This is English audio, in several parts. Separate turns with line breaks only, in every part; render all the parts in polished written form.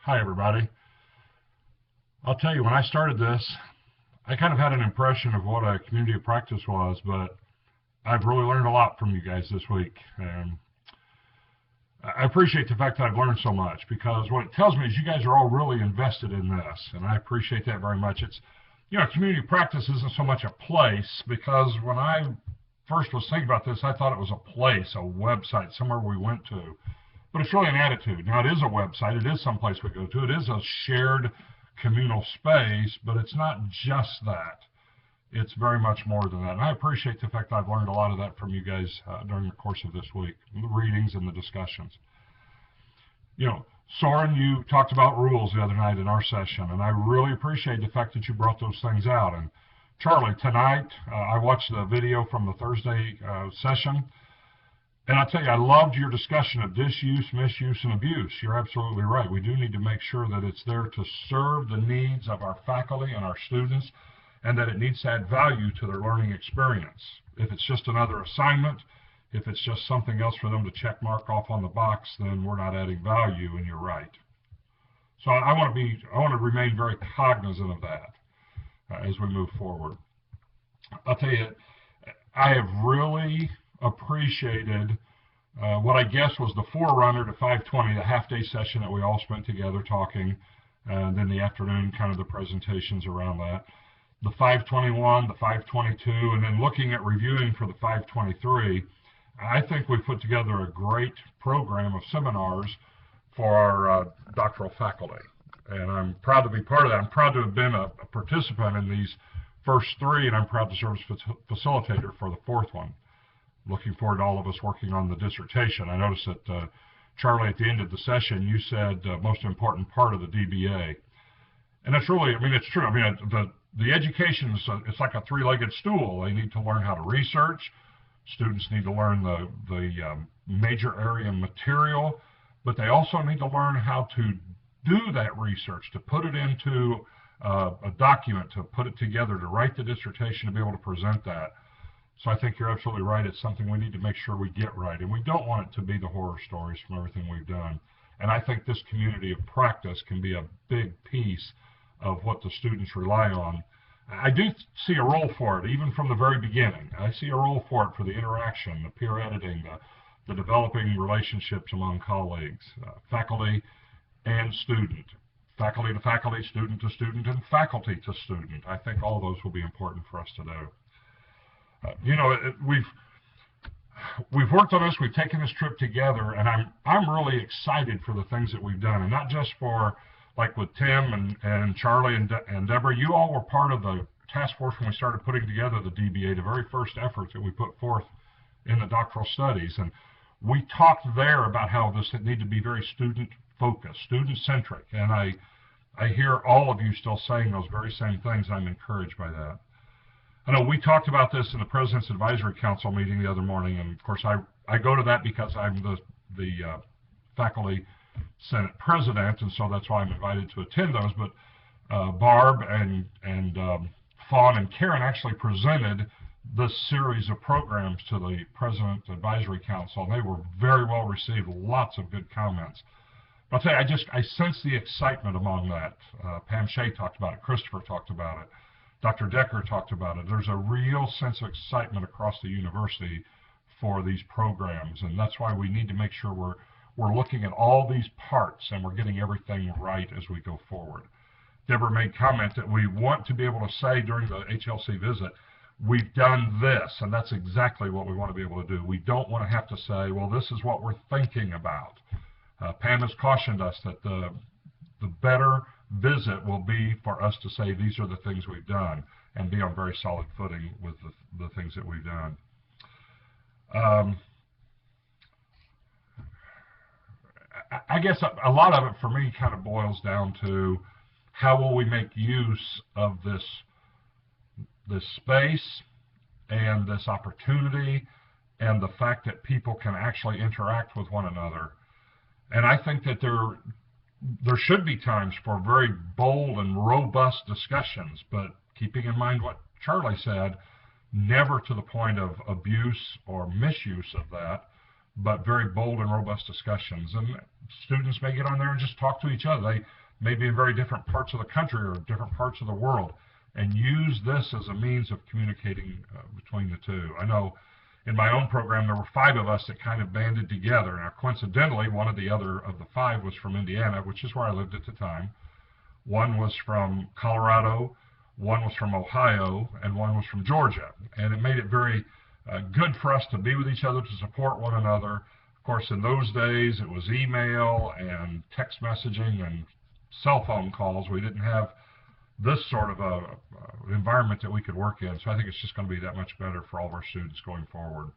Hi, everybody. I'll tell you, when I started this, I kind of had an impression of what a community of practice was, but I've really learned a lot from you guys this week. And I appreciate the fact that I've learned so much, because what it tells me is you guys are all really invested in this, and I appreciate that very much. It's, community of practice isn't so much a place, because when I first was thinking about this, I thought it was a place, a website, somewhere we went to. But it's really an attitude. Now, it is a website. It is someplace we go to. It is a shared communal space, but it's not just that. It's very much more than that. And I appreciate the fact that I've learned a lot of that from you guys during the course of this week, the readings and the discussions. Soren, you talked about rules the other night in our session, and I really appreciate the fact that you brought those things out. And Charlie, tonight, I watched the video from the Thursday session, and I'll tell you, I loved your discussion of disuse, misuse, and abuse. You're absolutely right. We do need to make sure that it's there to serve the needs of our faculty and our students, and that it needs to add value to their learning experience. If it's just another assignment, if it's just something else for them to check mark off on the box, then we're not adding value, and you're right. So I want to remain very cognizant of that as we move forward. I'll tell you, I have really appreciated what I guess was the forerunner to 520, the half-day session that we all spent together talking, and then the afternoon, kind of the presentations around that. The 521, the 522, and then looking at reviewing for the 523, I think we've put together a great program of seminars for our doctoral faculty. And I'm proud to be part of that. I'm proud to have been a participant in these first three, and I'm proud to serve as facilitator for the fourth one. Looking forward to all of us working on the dissertation. I noticed that, Charlie, at the end of the session, you said most important part of the DBA. And that's really, it's true. The education is it's like a three-legged stool. They need to learn how to research. Students need to learn the major area material, but they also need to learn how to do that research, to put it into a document, to put it together, to write the dissertation, to be able to present that. So I think you're absolutely right. It's something we need to make sure we get right, and we don't want it to be the horror stories from everything we've done. And I think this community of practice can be a big piece of what the students rely on. I do see a role for it, even from the very beginning. I see a role for it for the interaction, the peer editing, the developing relationships among colleagues, faculty and student, faculty to faculty, student to student, and faculty to student. I think all of those will be important for us to do. We've worked on this. We've taken this trip together, and I'm really excited for the things that we've done, and not just for, like with Tim and Charlie and Deborah. You all were part of the task force when we started putting together the DBA, the very first efforts that we put forth in the doctoral studies, and we talked there about how this needed to be very student-focused, student-centric, and I hear all of you still saying those very same things. I'm encouraged by that. I know we talked about this in the President's Advisory Council meeting the other morning, and of course I go to that because I'm the Faculty Senate President, and so that's why I'm invited to attend those. But Barb and Fawn and Karen actually presented this series of programs to the President's Advisory Council, and they were very well received, lots of good comments. I'll tell you, I sense the excitement among that. Pam Shea talked about it, Christopher talked about it, Dr. Decker talked about it. There's a real sense of excitement across the university for these programs, and that's why we need to make sure we're looking at all these parts and we're getting everything right as we go forward. Deborah made comment that we want to be able to say during the HLC visit, we've done this, and that's exactly what we want to be able to do. We don't want to have to say, well, this is what we're thinking about. Pam has cautioned us that the better visit will be for us to say these are the things we've done and be on very solid footing with the things that we've done. I guess a lot of it for me kind of boils down to how will we make use of this space and this opportunity and the fact that people can actually interact with one another. And I think that there should be times for very bold and robust discussions, but keeping in mind what Charlie said, never to the point of abuse or misuse of that, but very bold and robust discussions. And students may get on there and just talk to each other. They may be in very different parts of the country or different parts of the world, and use this as a means of communicating between the two. I know in my own program, there were 5 of us that kind of banded together. Now, coincidentally, one of the 5 was from Indiana, which is where I lived at the time. One was from Colorado, one was from Ohio, and one was from Georgia. And it made it very good for us to be with each other, to support one another. Of course, in those days, it was email and text messaging and cell phone calls. We didn't have this sort of environment that we could work in. So I think it's just going to be that much better for all of our students going forward.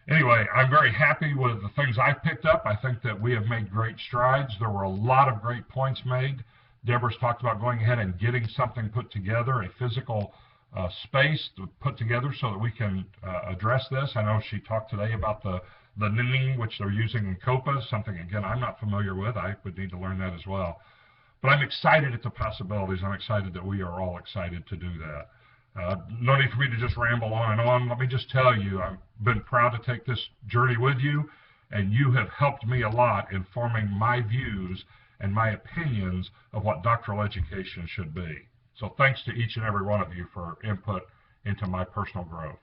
Anyway, I'm very happy with the things I picked up. I think that we have made great strides. There were a lot of great points made. Deborah's talked about going ahead and getting something put together, a physical space to put together so that we can address this. I know she talked today about the knitting, which they're using in COPA, something, again, I'm not familiar with. I would need to learn that as well. But I'm excited at the possibilities. I'm excited that we are all excited to do that. No need for me to just ramble on and on. Let me just tell you, I've been proud to take this journey with you, and you have helped me a lot in forming my views and my opinions of what doctoral education should be. So thanks to each and every one of you for input into my personal growth.